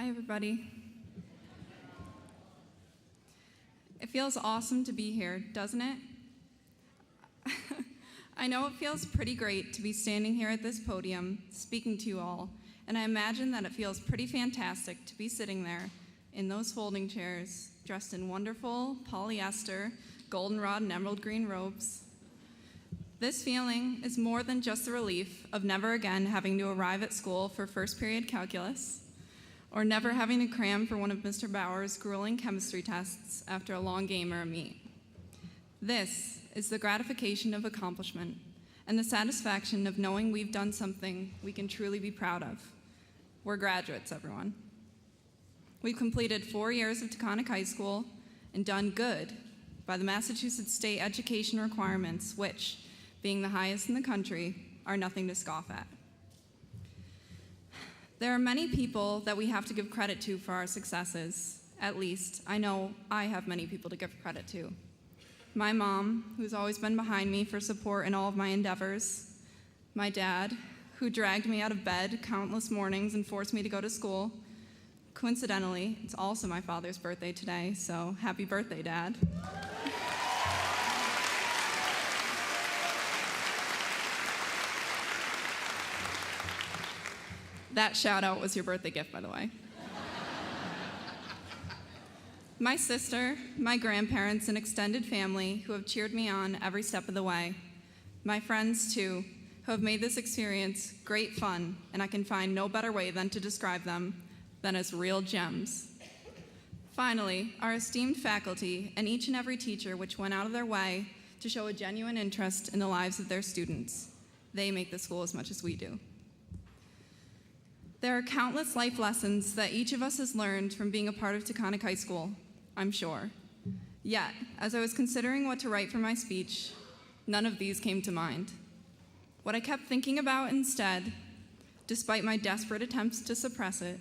Hi, everybody. It feels awesome to be here, doesn't it? I know it feels pretty great to be standing here at this podium speaking to you all, and I imagine that it feels pretty fantastic to be sitting there in those folding chairs, dressed in wonderful polyester, goldenrod, and emerald green robes. This feeling is more than just the relief of never again having to arrive at school for first period calculus, or never having to cram for one of Mr. Bauer's grueling chemistry tests after a long game or a meet. This is the gratification of accomplishment and the satisfaction of knowing we've done something we can truly be proud of. We're graduates, everyone. We've completed 4 years of Taconic High School and done good by the Massachusetts state education requirements, which, being the highest in the country, are nothing to scoff at. There are many people that we have to give credit to for our successes. At least, I know I have many people to give credit to. My mom, who's always been behind me for support in all of my endeavors. My dad, who dragged me out of bed countless mornings and forced me to go to school. Coincidentally, it's also my father's birthday today, so happy birthday, Dad. That shout out was your birthday gift, by the way. My sister, my grandparents, and extended family who have cheered me on every step of the way. My friends, too, who have made this experience great fun, and I can find no better way than to describe them than as real gems. Finally, our esteemed faculty and each and every teacher which went out of their way to show a genuine interest in the lives of their students. They make the school as much as we do. There are countless life lessons that each of us has learned from being a part of Taconic High School, I'm sure. Yet, as I was considering what to write for my speech, none of these came to mind. What I kept thinking about instead, despite my desperate attempts to suppress it,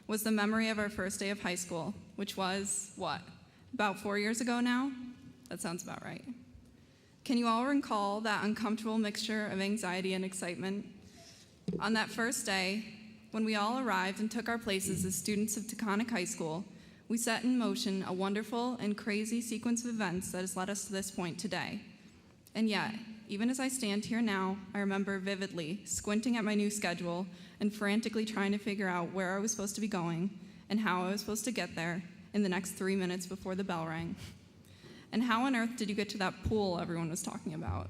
was the memory of our first day of high school, which was, what, about 4 years ago now? That sounds about right. Can you all recall that uncomfortable mixture of anxiety and excitement? On that first day, when we all arrived and took our places as students of Taconic High School, we set in motion a wonderful and crazy sequence of events that has led us to this point today. And yet, even as I stand here now, I remember vividly squinting at my new schedule and frantically trying to figure out where I was supposed to be going and how I was supposed to get there in the next 3 minutes before the bell rang. And how on earth did you get to that pool everyone was talking about?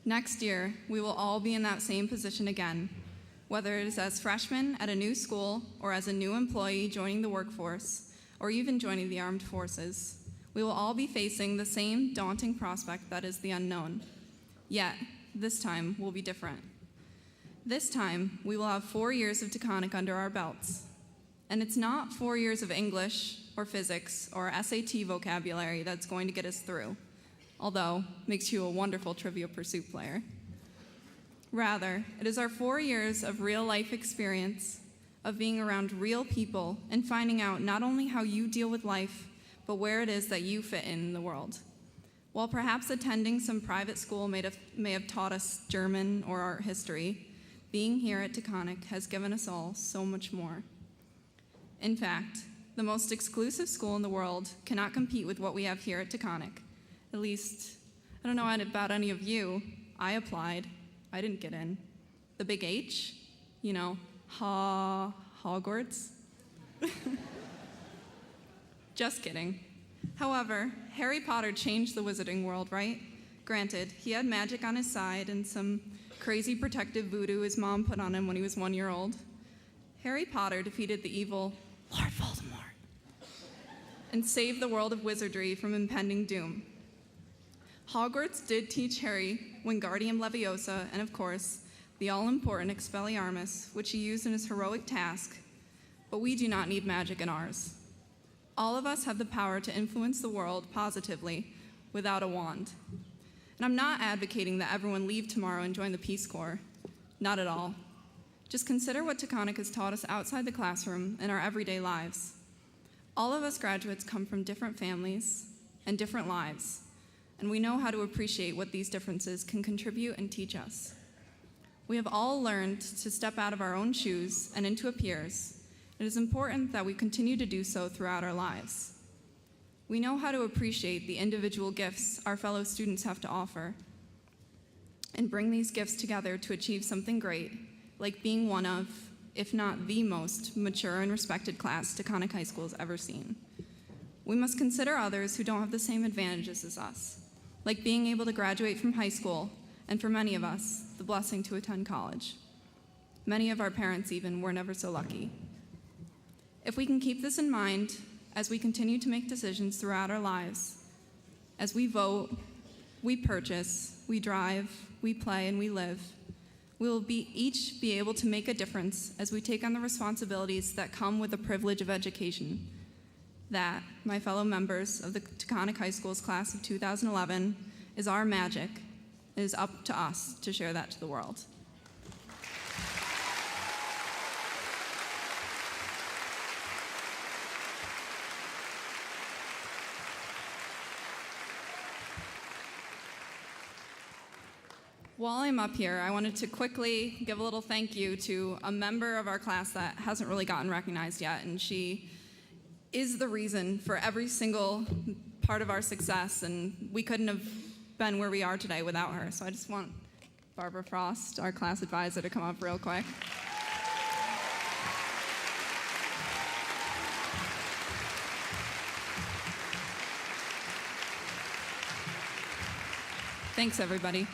Next year, we will all be in that same position again, whether it is as freshmen at a new school or as a new employee joining the workforce or even joining the armed forces. We will all be facing the same daunting prospect that is the unknown. Yet, this time will be different. This time, we will have 4 years of Taconic under our belts. And it's not 4 years of English or physics or SAT vocabulary that's going to get us through, although makes you a wonderful Trivia Pursuit player. Rather, it is our 4 years of real-life experience, of being around real people and finding out not only how you deal with life, but where it is that you fit in the world. While perhaps attending some private school may have taught us German or art history, being here at Taconic has given us all so much more. In fact, the most exclusive school in the world cannot compete with what we have here at Taconic. At least, I don't know about any of you. I applied. I didn't get in. The big H? You know, Hogwarts? Just kidding. However, Harry Potter changed the wizarding world, right? Granted, he had magic on his side and some crazy protective voodoo his mom put on him when he was 1 year old. Harry Potter defeated the evil Lord Voldemort and saved the world of wizardry from impending doom. Hogwarts did teach Harry Wingardium Leviosa and, of course, the all-important Expelliarmus, which he used in his heroic task, but we do not need magic in ours. All of us have the power to influence the world positively without a wand. And I'm not advocating that everyone leave tomorrow and join the Peace Corps. Not at all. Just consider what Taconic has taught us outside the classroom in our everyday lives. All of us graduates come from different families and different lives, and we know how to appreciate what these differences can contribute and teach us. We have all learned to step out of our own shoes and into a peer's. It is important that we continue to do so throughout our lives. We know how to appreciate the individual gifts our fellow students have to offer and bring these gifts together to achieve something great, like being one of, if not the most mature and respected class Taconic High School has ever seen. We must consider others who don't have the same advantages as us, like being able to graduate from high school, and for many of us, the blessing to attend college. Many of our parents even were never so lucky. If we can keep this in mind as we continue to make decisions throughout our lives, as we vote, we purchase, we drive, we play, and we live, we will each be able to make a difference as we take on the responsibilities that come with the privilege of education. That, my fellow members of the Taconic High School's class of 2011, is our magic. It is up to us to share that to the world. While I'm up here, I wanted to quickly give a little thank you to a member of our class that hasn't really gotten recognized yet, and she is the reason for every single part of our success, and we couldn't have been where we are today without her. So I just want Barbara Frost, our class advisor, to come up real quick. Thanks, everybody.